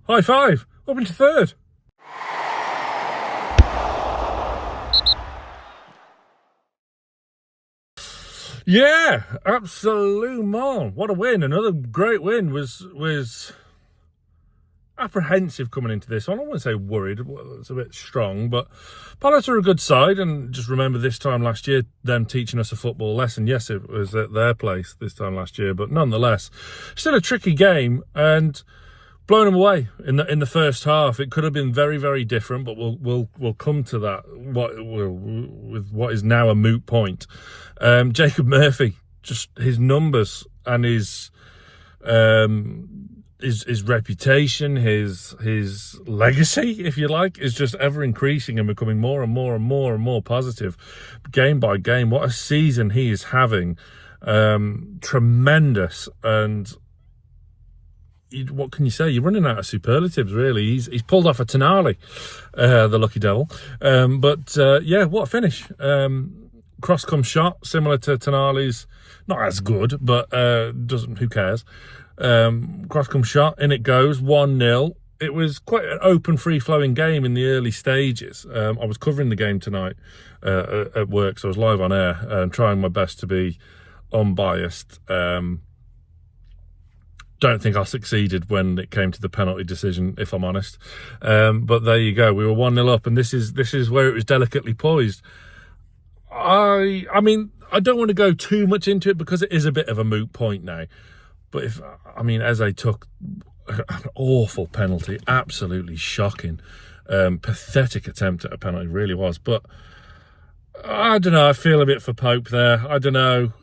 High five. Up into third. Yeah, absolutely. What a win. Another great win. Was apprehensive coming into this one. I wouldn't say worried. It's a bit strong, but Palace are a good side. And just remember this time last year, them teaching us a football lesson. Yes, it was at their place this time last year, but nonetheless, still a tricky game and blown them away in the first half. It could have been very, very different, but we'll come to that. With what is now a moot point. Jacob Murphy, just his numbers and his reputation, his legacy, if you like, is just ever increasing and becoming more and more and more and more positive, game by game. What a season he is having! Tremendous. And what can you say? You're running out of superlatives, really. He's pulled off a Tonali, the lucky devil. Yeah, what a finish! Cross come shot, similar to Tonali's, not as good, but who cares? Cross come shot, in it goes, 1-0. It was quite an open, free-flowing game in the early stages. I was covering the game tonight at work, so I was live on air, trying my best to be unbiased. Don't think I succeeded when it came to the penalty decision, if I'm honest. But there you go. We were 1-0 up, and this is where it was delicately poised. I mean, I don't want to go too much into it because it is a bit of a moot point now. But Eze took an awful penalty, absolutely shocking, pathetic attempt at a penalty, really was. But I don't know. I feel a bit for Pope there. I don't know.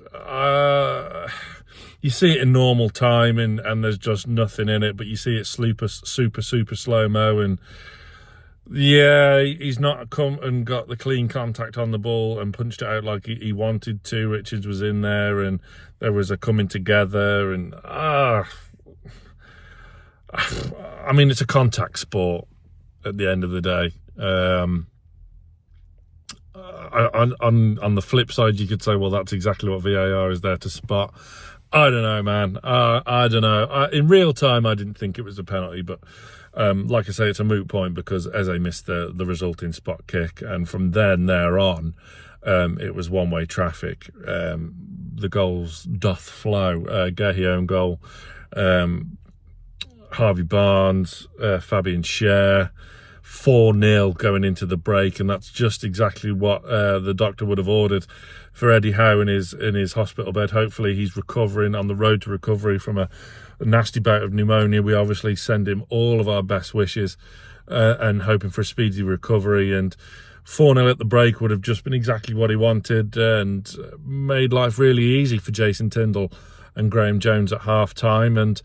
You see it in normal time and there's just nothing in it, but you see it super slow-mo, and yeah, he's not come and got the clean contact on the ball and punched it out like he wanted to. Richards was in there and there was a coming together, and it's a contact sport at the end of the day. On the flip side, you could say, well, that's exactly what VAR is there to spot. I don't know, man. I don't know. In real time, I didn't think it was a penalty, but like I say, it's a moot point because Eze missed the resulting spot kick, and from there on, it was one-way traffic. The goals doth flow. Gehi own goal, Harvey Barnes, Fabian Schär, 4-0 going into the break, and that's just exactly what the doctor would have ordered for Eddie Howe in his hospital bed. Hopefully he's recovering, on the road to recovery from a nasty bout of pneumonia. We obviously send him all of our best wishes and hoping for a speedy recovery. And 4-0 at the break would have just been exactly what he wanted and made life really easy for Jason Tindall and Graham Jones at half-time. And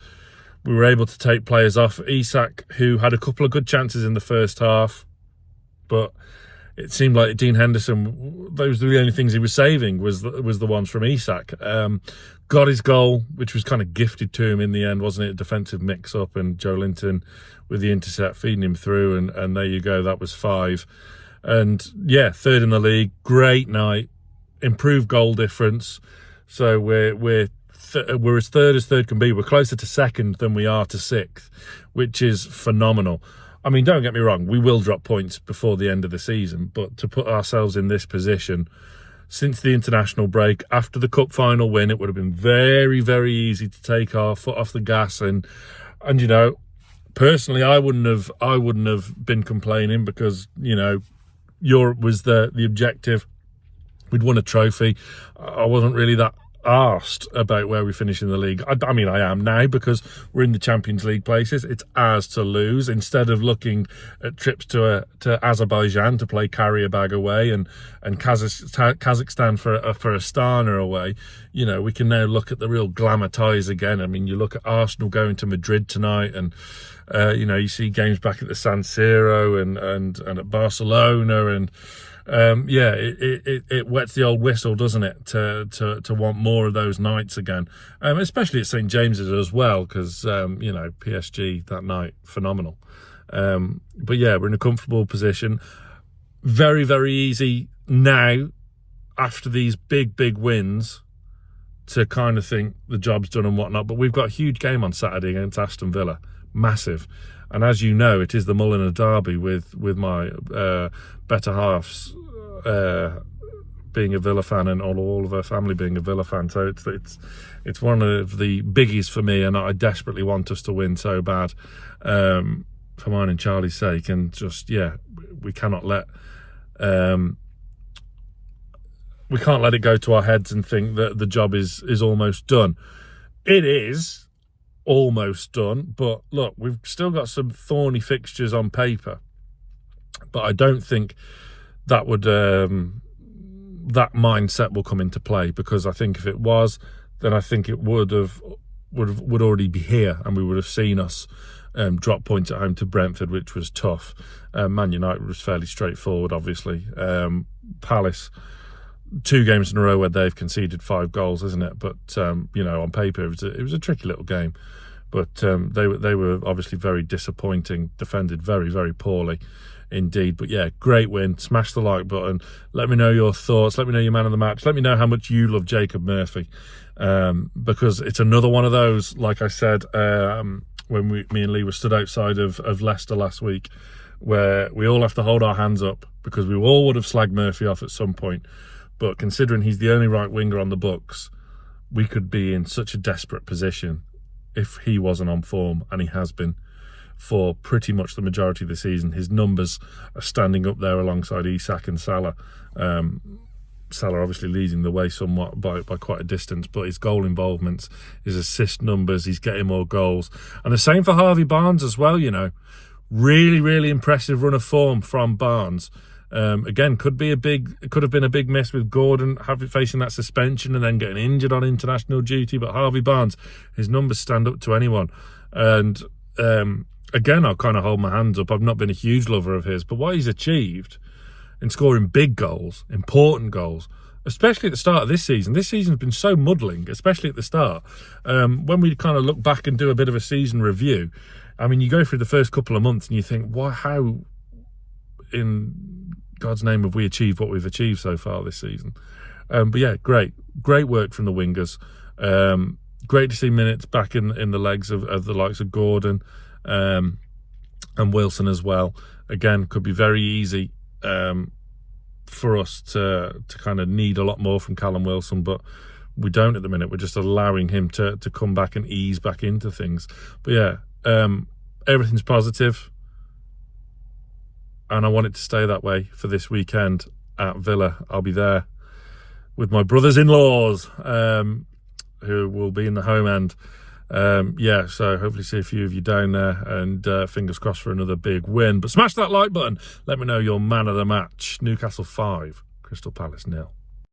we were able to take players off. Isak, who had a couple of good chances in the first half, but it seemed like Dean Henderson, those were the only things he was saving, was the ones from Isak. Got his goal, which was kind of gifted to him in the end, wasn't it? A defensive mix-up, and Joe Linton with the intercept feeding him through, and there you go, that was 5. And yeah, third in the league, great night, improved goal difference. So we're as third can be. We're closer to second than we are to 6th, which is phenomenal. I mean, don't get me wrong, we will drop points before the end of the season, but to put ourselves in this position since the international break, after the cup final win, it would have been very, very easy to take our foot off the gas. And you know, personally, I wouldn't have been complaining because, you know, Europe was the objective. We'd won a trophy. I wasn't really that asked about where we finish in the league. I mean, I am now because we're in the Champions League places. It's ours to lose. Instead of looking at trips to Azerbaijan to play carrier bag away and Kazakhstan for Astana away, you know, we can now look at the real glamour ties again. I mean, you look at Arsenal going to Madrid tonight, and you know, you see games back at the San Siro and at Barcelona, and yeah, it wets the old whistle, doesn't it, to want more of those nights again, especially at St James's as well, because you know, PSG that night, phenomenal. But yeah, we're in a comfortable position. Very, very easy now after these big wins to kind of think the job's done and whatnot. But we've got a huge game on Saturday against Aston Villa. massive. And as you know, it is the Mulliner derby with my better halves being a Villa fan, and all of her family being a Villa fan. So it's one of the biggies for me, and I desperately want us to win so bad, for mine and Charlie's sake. And just, yeah, we cannot let it go to our heads and think that the job is almost done. It is almost done, but look, we've still got some thorny fixtures on paper, but I don't think that would that mindset will come into play, because I think if it was, then I think it would already be here, and we would have seen us drop points at home to Brentford, which was tough. Man United was fairly straightforward, obviously. Palace, 2 games in a row where they've conceded 5 goals, isn't it? But you know, on paper it was a tricky little game, but they were obviously very disappointing, defended very, very poorly indeed. But yeah, great win. Smash the like button. Let me know your thoughts. Let me know your man of the match. Let me know how much you love Jacob Murphy, because it's another one of those, like I said, when me and Lee were stood outside of Leicester last week, where we all have to hold our hands up, because we all would have slagged Murphy off at some point. But considering he's the only right winger on the books, we could be in such a desperate position if he wasn't on form, and he has been for pretty much the majority of the season. His numbers are standing up there alongside Isak and Salah. Salah obviously leading the way somewhat by quite a distance, but his goal involvements, his assist numbers, he's getting more goals. And the same for Harvey Barnes as well, you know. Really, really impressive run of form from Barnes. Again, could have been a big miss with Gordon facing that suspension and then getting injured on international duty. But Harvey Barnes, his numbers stand up to anyone. And again, I'll kind of hold my hands up. I've not been a huge lover of his, but what he's achieved in scoring big goals, important goals, especially at the start of this season's been so muddling, especially at the start. When we kind of look back and do a bit of a season review, I mean, you go through the first couple of months and you think, how in God's name have we achieved what we've achieved so far this season? But yeah, great work from the wingers. Great to see minutes back in the legs of the likes of Gordon and Wilson as well. Again, could be very easy for us to kind of need a lot more from Callum Wilson, but we don't at the minute. We're just allowing him to come back and ease back into things. But yeah, everything's positive, and I want it to stay that way for this weekend at Villa. I'll be there with my brothers-in-laws, who will be in the home end. Yeah, so hopefully see a few of you down there, and fingers crossed for another big win. But smash that like button. Let me know your man of the match. Newcastle 5, Crystal Palace 0.